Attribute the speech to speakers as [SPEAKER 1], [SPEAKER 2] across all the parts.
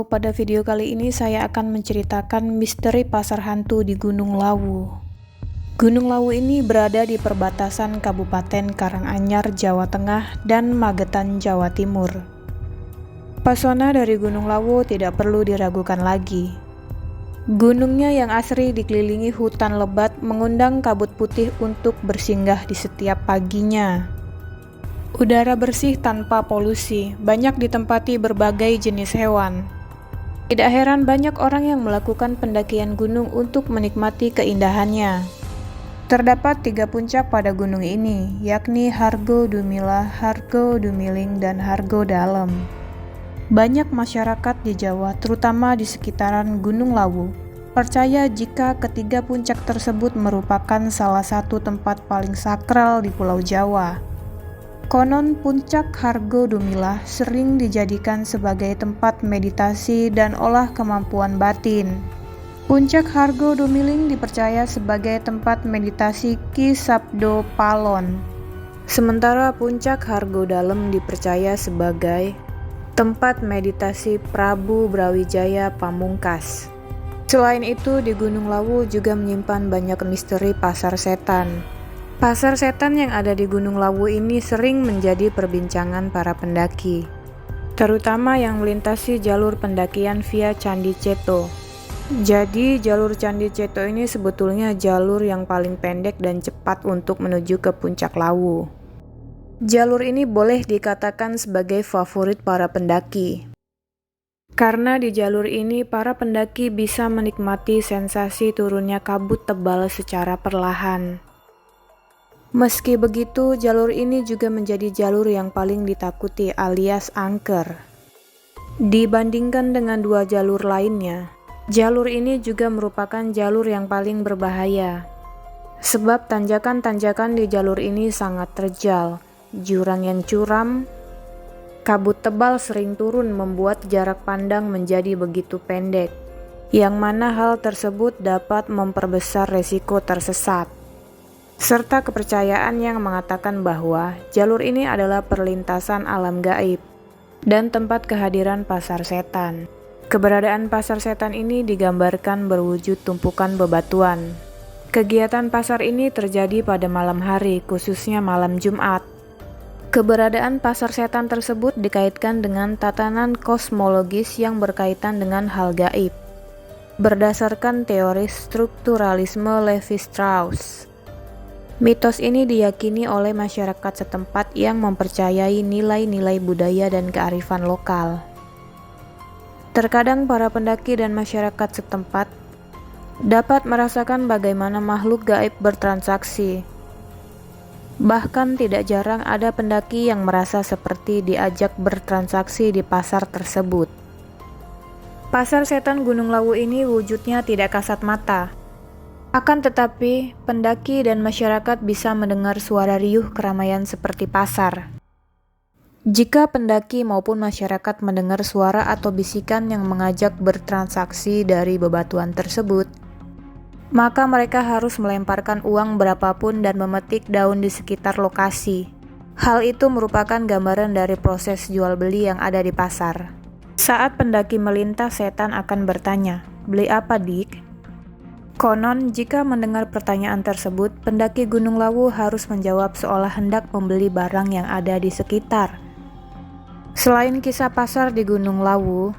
[SPEAKER 1] Halo, pada video kali ini saya akan menceritakan misteri pasar hantu di Gunung Lawu. Gunung Lawu ini berada di perbatasan Kabupaten Karanganyar, Jawa Tengah dan Magetan, Jawa Timur. Pesona dari Gunung Lawu tidak perlu diragukan lagi. Gunungnya yang asri dikelilingi hutan lebat mengundang kabut putih untuk bersinggah di setiap paginya. Udara bersih tanpa polusi, banyak ditempati berbagai jenis hewan. Tidak heran banyak orang yang melakukan pendakian gunung untuk menikmati keindahannya. Terdapat 3 puncak pada gunung ini, yakni Hargo Dumila, Hargo Dumiling, dan Hargo Dalem. Banyak masyarakat di Jawa, terutama di sekitaran Gunung Lawu, percaya jika ketiga puncak tersebut merupakan salah satu tempat paling sakral di Pulau Jawa. Konon puncak Hargo Dumila sering dijadikan sebagai tempat meditasi dan olah kemampuan batin. Puncak Hargo Dumiling dipercaya sebagai tempat meditasi Ki Sabdo Palon. Sementara puncak Hargo Dalem dipercaya sebagai tempat meditasi Prabu Brawijaya Pamungkas. Selain itu, di Gunung Lawu juga menyimpan banyak misteri pasar setan. Pasar setan yang ada di Gunung Lawu ini sering menjadi perbincangan para pendaki, terutama yang melintasi jalur pendakian via Candi Ceto. Jadi, jalur Candi Ceto ini sebetulnya jalur yang paling pendek dan cepat untuk menuju ke puncak Lawu. Jalur ini boleh dikatakan sebagai favorit para pendaki. Karena di jalur ini para pendaki bisa menikmati sensasi turunnya kabut tebal secara perlahan. Meski begitu, jalur ini juga menjadi jalur yang paling ditakuti alias angker. Dibandingkan dengan 2 jalur lainnya, jalur ini juga merupakan jalur yang paling berbahaya. Sebab tanjakan-tanjakan di jalur ini sangat terjal, jurang yang curam, kabut tebal sering turun membuat jarak pandang menjadi begitu pendek, yang mana hal tersebut dapat memperbesar resiko tersesat. Serta kepercayaan yang mengatakan bahwa jalur ini adalah perlintasan alam gaib dan tempat kehadiran pasar setan. Keberadaan pasar setan ini digambarkan berwujud tumpukan bebatuan. Kegiatan pasar ini terjadi pada malam hari, khususnya malam Jumat. Keberadaan pasar setan tersebut dikaitkan dengan tatanan kosmologis yang berkaitan dengan hal gaib. Berdasarkan teori strukturalisme Levi-Strauss, mitos ini diyakini oleh masyarakat setempat yang mempercayai nilai-nilai budaya dan kearifan lokal. Terkadang para pendaki dan masyarakat setempat dapat merasakan bagaimana makhluk gaib bertransaksi. Bahkan tidak jarang ada pendaki yang merasa seperti diajak bertransaksi di pasar tersebut. Pasar setan Gunung Lawu ini wujudnya tidak kasat mata. Akan tetapi, pendaki dan masyarakat bisa mendengar suara riuh keramaian seperti pasar. Jika pendaki maupun masyarakat mendengar suara atau bisikan yang mengajak bertransaksi dari bebatuan tersebut, maka mereka harus melemparkan uang berapapun dan memetik daun di sekitar lokasi. Hal itu merupakan gambaran dari proses jual beli yang ada di pasar. Saat pendaki melintas, setan akan bertanya, "Beli apa, Dik?" Konon, jika mendengar pertanyaan tersebut, pendaki Gunung Lawu harus menjawab seolah hendak membeli barang yang ada di sekitar. Selain kisah pasar di Gunung Lawu,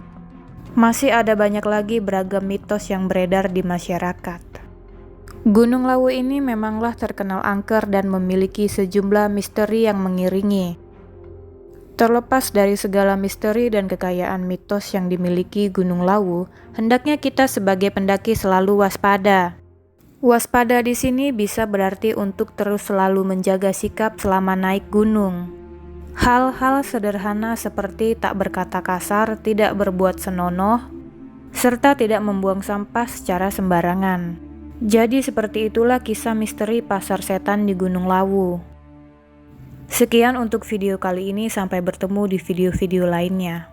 [SPEAKER 1] masih ada banyak lagi beragam mitos yang beredar di masyarakat. Gunung Lawu ini memanglah terkenal angker dan memiliki sejumlah misteri yang mengiringi. Terlepas dari segala misteri dan kekayaan mitos yang dimiliki Gunung Lawu, hendaknya kita sebagai pendaki selalu waspada. Waspada di sini bisa berarti untuk terus selalu menjaga sikap selama naik gunung. Hal-hal sederhana seperti tak berkata kasar, tidak berbuat senonoh, serta tidak membuang sampah secara sembarangan. Jadi seperti itulah kisah misteri pasar setan di Gunung Lawu. Sekian untuk video kali ini, sampai bertemu di video-video lainnya.